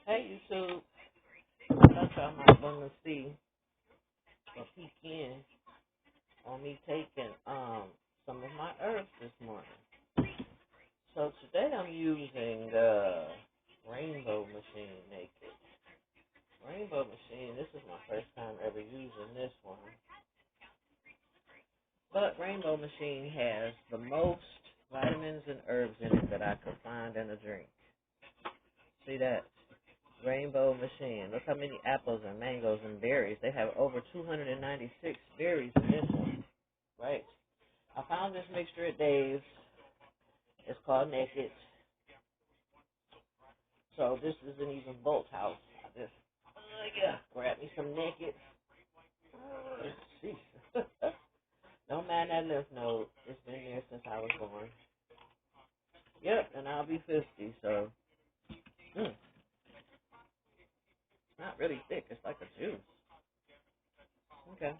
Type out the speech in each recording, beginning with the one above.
Hey YouTube, I thought y'all might want to see a peek in on me taking some of my herbs this morning. So today I'm using the Rainbow Machine Naked. Rainbow Machine, this is my first time ever using this one. But Rainbow Machine has the most vitamins and herbs in it that I could find in a drink. See that? Rainbow Machine. Look how many apples and mangoes and berries. They have over 296 berries in this one. Right? I found this mixture at Dave's. It's called Naked. So this isn't even Bolthouse. I just grab me some Naked. Jeez. Don't mind that lymph node. It's been there since I was born. Yep, and I'll be 50. So it's not really thick. It's like a juice. Okay.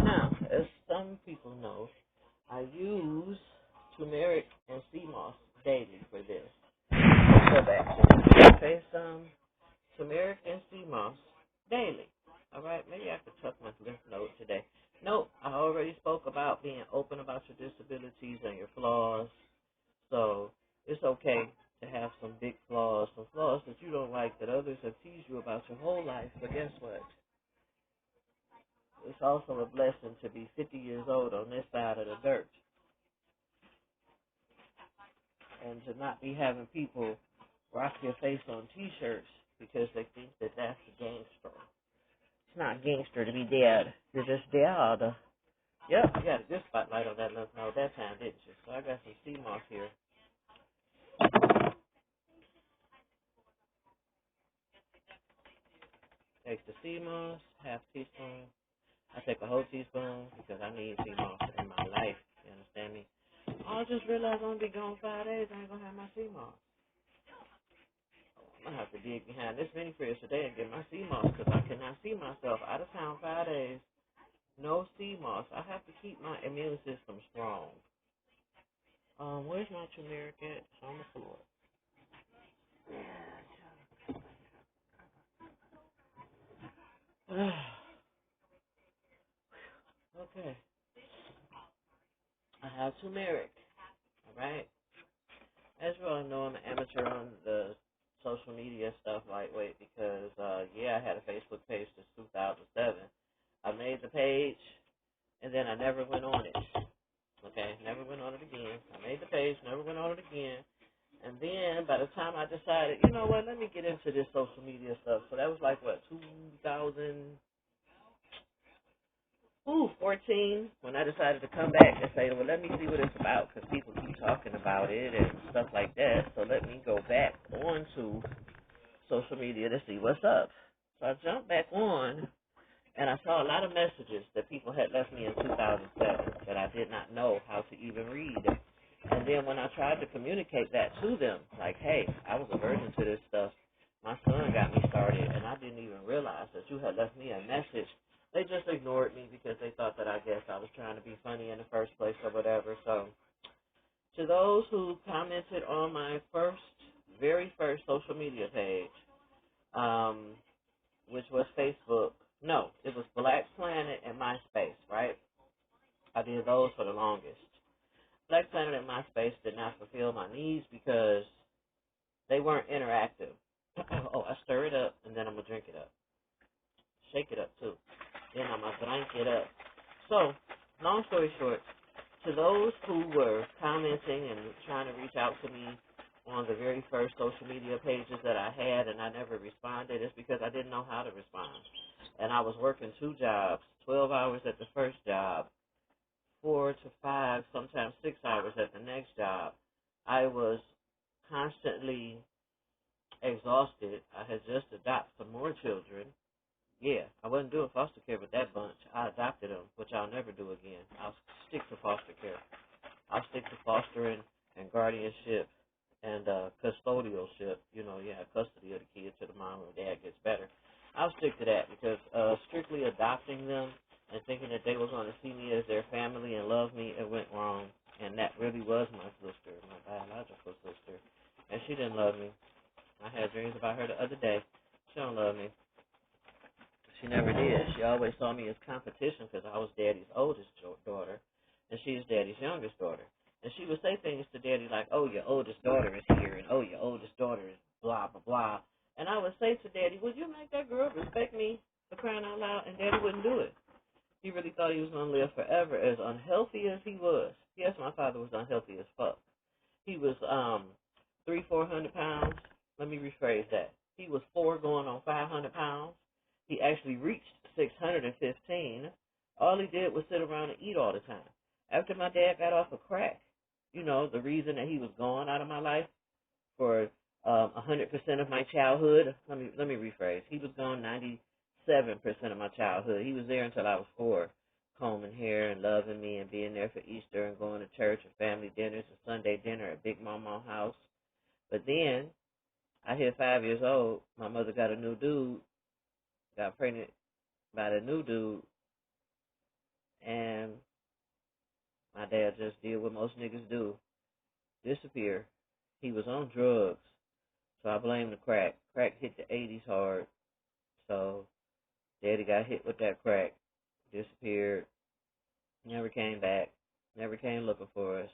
Now, as some people know, I use turmeric and sea moss daily for this. Go back to okay, some turmeric and sea moss daily. All right, maybe I could tuck my lymph node today. Nope, I already spoke about being open about your disabilities and your flaws. So it's okay to have some big flaws, some flaws that you don't like that others have teased you about your whole life. But guess what? It's also a blessing to be 50 years old on this side of the dirt and to not be having people rock your face on T-shirts because they think that that's a gangster. It's not gangster to be dead. You're just dead. Yep, you got a good spotlight on that lymph node that time, didn't you? So I got some sea moss here. Take the sea moss, half teaspoon. I take a whole teaspoon because I need sea moss in my life. You understand me? I just realized I'm gonna be gone 5 days. I ain't gonna have my sea moss. I'm gonna have to dig behind this mini fridge today and get my sea moss because I cannot see myself out of town 5 days. No sea moss. I have to keep my immune system strong. Where's my turmeric at? It's on the floor. Okay. I have turmeric. All right. As you all know, I'm an amateur on the social media stuff lightweight because, I had a Facebook page since 2007. I made the page, and then I never went on it. Okay, never went on it again. I made the page, never went on it again. And then by the time I decided, you know what, let me get into this social media stuff. So that was like, 2014, when I decided to come back and say, well, let me see what it's about because people keep talking about it and stuff like that. So let me go back onto social media to see what's up. So I jumped back on, and I saw a lot of messages that people had left me in 2007 that I did not know how to even read. And then when I tried to communicate that to them, like, hey, I was a virgin to this stuff. My son got me started, and I didn't even realize that you had left me a message. They just ignored me because they thought that I guess I was trying to be funny in the first place or whatever. So to those who commented on my very first social media page, which was Facebook. No, it was Black Planet and MySpace, right? I did those for the longest. Black Planet and MySpace did not fulfill my needs because they weren't interactive. Oh, I stir it up and then I'm going to drink it up. Shake it up too. Then I'm going to drink it up. So, long story short, to those who were commenting and trying to reach out to me on the very first social media pages that I had and I never responded, it's because I didn't know how to respond. And I was working 2 jobs, 12 hours at the first job, 4 to 5, sometimes 6 hours at the next job. I was constantly exhausted. I had just adopted some more children. Yeah, I wasn't doing foster care with that bunch. I adopted them, which I'll never do again. I'll stick to foster care. I'll stick to fostering and guardianship and custodialship. Custody of the kid till the mom or dad gets better. I'll stick to that because strictly adopting them and thinking that they were going to see me as their family and love me, it went wrong. And that really was my sister, my love me. I had dreams about her the other day. She don't love me. She never did. She always saw me as competition because I was Daddy's oldest daughter, and she's Daddy's youngest daughter. And she would say things to Daddy like, "Oh, your oldest daughter is here," and "Oh, your oldest daughter is blah blah blah." And I would say to Daddy, "Would you make that girl respect me for crying out loud?" And Daddy wouldn't do it. He really thought he was going to live forever, as unhealthy as he was. Yes, my father was unhealthy as fuck. He was 400 pounds. Let me rephrase that. He was 500 pounds. He actually reached 615. All he did was sit around and eat all the time. After my dad got off of crack, the reason that he was gone out of my life for 100% of my childhood. Let me rephrase. He was gone 97% of my childhood. He was there until I was 4, combing hair and loving me and being there for Easter and going to church and family dinners and Sunday dinner at Big Mama's house. But then I hit 5 years old. My mother got a new dude, got pregnant by the new dude, and my dad just did what most niggas do, disappear. He was on drugs, so I blame the crack. Crack hit the 80s hard, so Daddy got hit with that crack, disappeared, never came back, never came looking for us.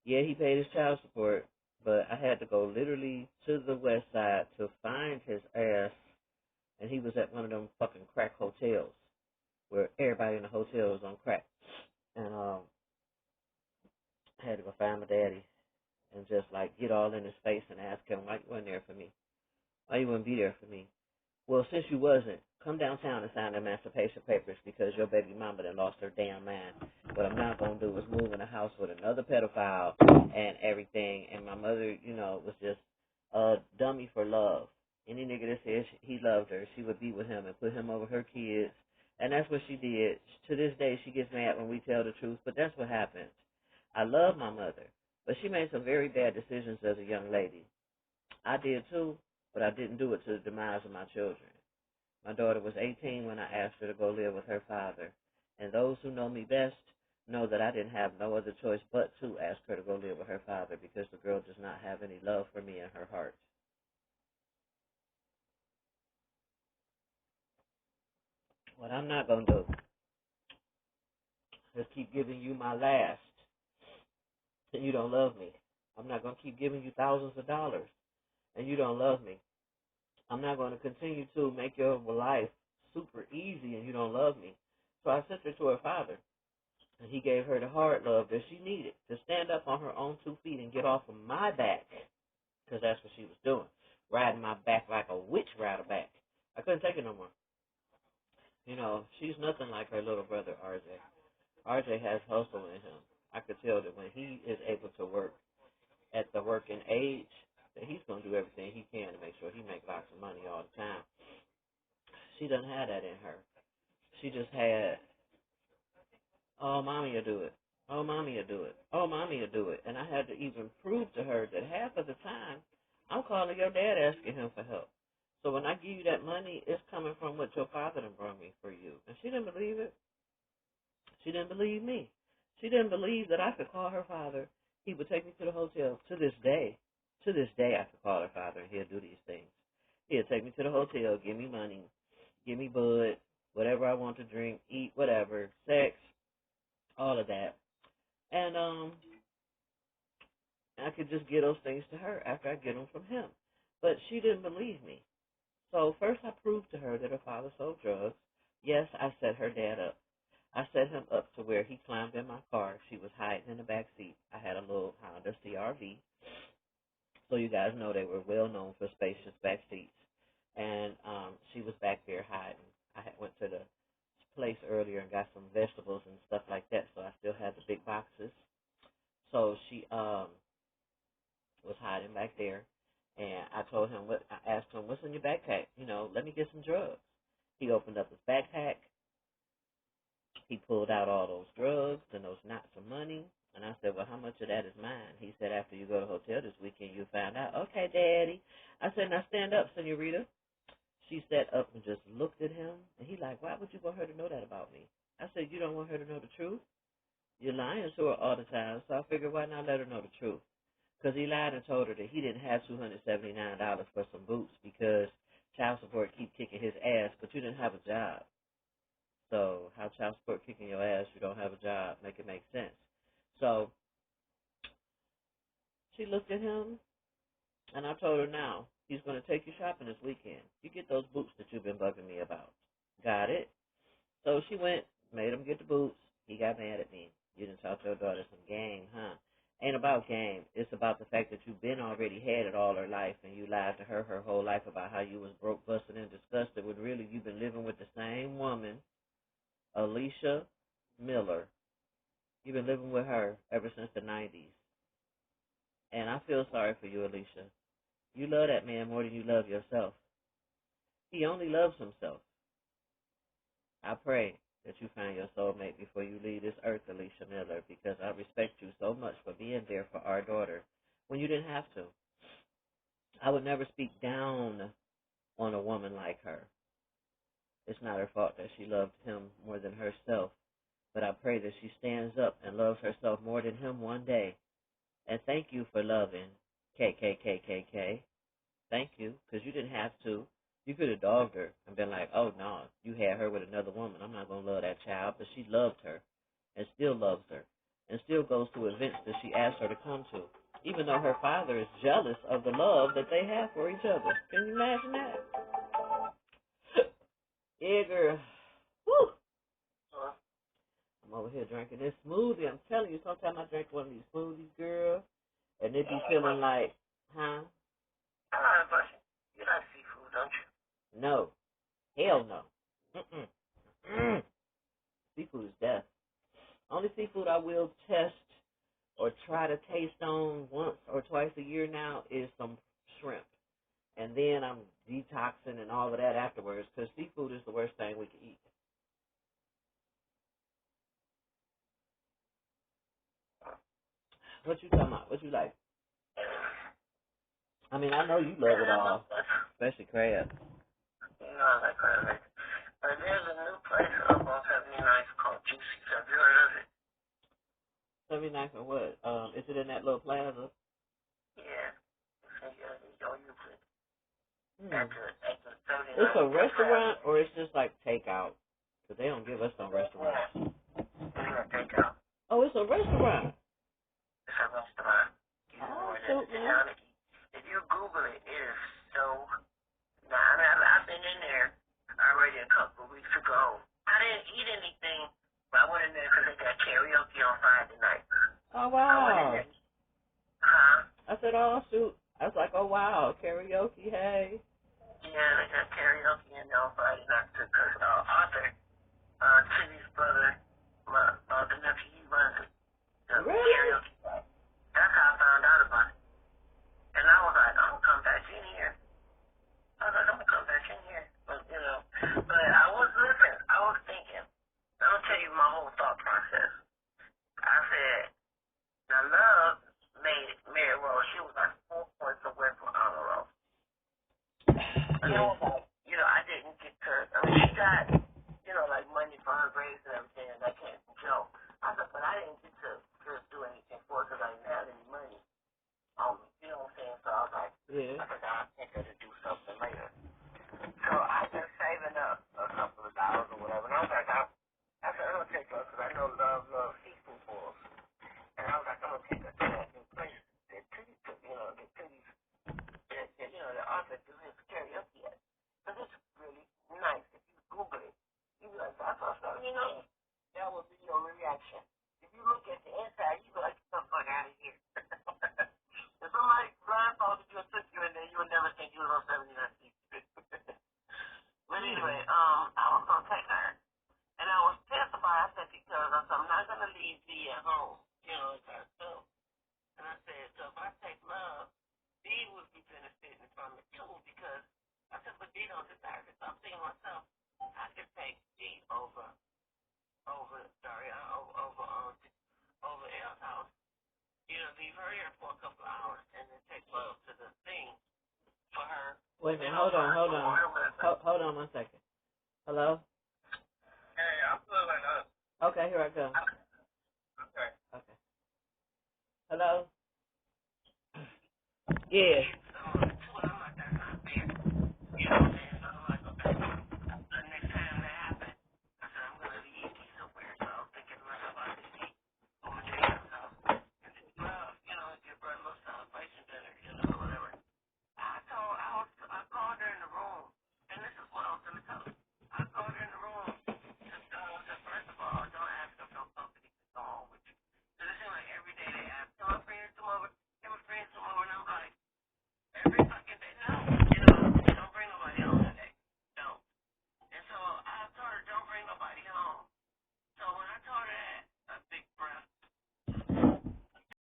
Yeah, he paid his child support, but I had to go literally to the west side to find his ass, and he was at one of them fucking crack hotels where everybody in the hotel was on crack. And I had to go find my daddy and just like get all in his face and ask him, why you wasn't there for me? Why you wouldn't be there for me? Well, since you wasn't, come downtown and sign the emancipation papers because your baby mama done lost her damn mind. What I'm not going to do is move in a house with another pedophile and everything. And my mother, was just a dummy for love. Any nigga that says he loved her, she would be with him and put him over her kids. And that's what she did. To this day, she gets mad when we tell the truth, but that's what happens. I love my mother, but she made some very bad decisions as a young lady. I did too, but I didn't do it to the demise of my children. My daughter was 18 when I asked her to go live with her father, and those who know me best know that I didn't have no other choice but to ask her to go live with her father because the girl does not have any love for me in her heart. What I'm not going to do is keep giving you my last, and you don't love me. I'm not going to keep giving you thousands of dollars, and you don't love me. I'm not going to continue to make your life super easy, and you don't love me. So I sent her to her father. And he gave her the hard love that she needed to stand up on her own 2 feet and get off of my back, because that's what she was doing, riding my back like a witch ride back. I couldn't take it no more. She's nothing like her little brother, RJ. RJ has hustle in him. I could tell that when he is able to work at the working age, that he's going to do everything he can to make sure he makes lots of money all the time. She doesn't have that in her. She just had, oh, mommy will do it. Oh, mommy will do it. Oh, mommy will do it. And I had to even prove to her that half of the time, I'm calling your dad asking him for help. So when I give you that money, it's coming from what your father done brought me for you. And she didn't believe it. She didn't believe me. She didn't believe that I could call her father. He would take me to the hotel. To this day, I could call her father and he'll do these things. He'll take me to the hotel, give me money, give me bud, whatever I want to drink, eat, whatever, sex, all of that. And I could just give those things to her after I get them from him. But she didn't believe me. So first I proved to her that her father sold drugs. Yes, I set her dad up. I set him up to where he climbed in my car. She was hiding in the back seat. I had a little Honda CRV. So you guys know they were well known for spacious back seats. And she was back there hiding. I went to the place earlier and got some vegetables and stuff like that, so I still had the big boxes. So she was hiding back there, and I told him, I asked him, what's in your backpack? Let me get some drugs. He opened up his backpack. He pulled out all those drugs and those knots of money, and I said, well, how much of that is mine? He said, after you go to the hotel this weekend, you'll find out. Okay, Daddy. I said, now stand up, senorita. She sat up and just looked at him, and he like, why would you want her to know that about me? I said, you don't want her to know the truth? You're lying to her all the time, so I figured, why not let her know the truth? Because he lied and told her that he didn't have $279 for some boots because child support keep kicking his ass, but you didn't have a job. So how child support kicking your ass, you don't have a job, make it make sense. So she looked at him, and I told her now, he's going to take you shopping this weekend. You get those boots that you've been bugging me about. Got it? So she went, made him get the boots. He got mad at me. You didn't talk to your daughter some game, huh? Ain't about game. It's about the fact that you've been already had it all her life, and you lied to her whole life about how you was broke, busted, and disgusted, when really you've been living with the same woman, Alicia Miller. You've been living with her ever since the 90s. And I feel sorry for you, Alicia. You love that man more than you love yourself. He only loves himself. I pray that you find your soulmate before you leave this earth, Alicia Miller, because I respect you so much for being there for our daughter when you didn't have to. I would never speak down on a woman like her. It's not her fault that she loved him more than herself, but I pray that she stands up and loves herself more than him one day. And thank you for loving KKKKK. Thank you, because you didn't have to. You could have dogged her and been like, oh, no, you had her with another woman. I'm not going to love that child. But she loved her and still loves her and still goes to events that she asked her to come to, even though her father is jealous of the love that they have for each other. Can you imagine that? Yeah, girl. Woo. I'm over here drinking this smoothie. I'm telling you, sometimes I drink one of these smoothies, girl, and it be feeling like, huh? I got a question. You like seafood, don't you? No. Hell no. Mm-mm. Seafood is death. Only seafood I will test or try to taste on once or twice a year now is some shrimp. And then I'm detoxing and all of that afterwards, because seafood is the worst thing we can eat. What you talking about? What you like? I mean, I know you love it all, especially crab. You know I like crab. But there's a new place up on 79th called Juicy's. Have you heard of it? 79th or what? Is it in that little plaza? Yeah. It's on YouTube. Hmm. At the 79th. It's a restaurant or it's just like takeout? Because they don't give us no restaurants. It's a takeout. Oh, it's a restaurant. It's a restaurant. You Oh, know, if you Google it, it is so. Now, I mean, I've been in there already a couple of weeks ago. I didn't eat anything, but I went in there because they got karaoke on Friday night. Oh, wow. Huh? I said, oh, shoot. I was like, oh, wow, karaoke, hey. Yeah, they got karaoke in there on Friday night because Arthur, Timmy's brother, the nephew, he runs the Really? karaoke. That's how I found out about it. And I was like, I'm going to come back in here. I was like, I'm going to come back in here. But, you know, but I was listening. I was thinking. I'm going to tell you my whole thought process. I said, now Love made Mary Rose. She was like 4 points away from honor roll. And I was like, you know, I didn't get to, I mean, she got, you know, like money for her grades and everything, and that came from Joe. I said, but I didn't get to do anything for her because I didn't have any money. You know what I'm saying? So I was like, I said, I'll take her to do something later. So I've been saving up a couple of dollars or whatever. And I was like, I said, I'm going to take her because I know Love loves seafood balls. And I was like, I'm going to take her to that new place. That Titties, you know, the Titties, you know, the author do his karaoke at. Because it's really nice. If you Google it, you'd be like, that's awesome. You know, that would be your reaction. If you look at the inside, you'd be like, get the fuck out of here. If somebody blindfolded you and took you in there, you would never think you was on 79 feet. But anyway, I was going to take her. And I was pissed about it. I said, because I said, I'm not going to leave V at home. You know, it's her too. And I said, so if I take Love, V would be benefiting from it too, because I said, but V don't desire this. I'm thinking to myself, I could take V over L's house. You know, leave her here for a couple of hours and then take Love to the thing for her. Wait a minute, hold on. Hold on 1 second. Hello? Hey, I'm feeling up. Okay, here I go. Okay. Okay. Hello? Yeah.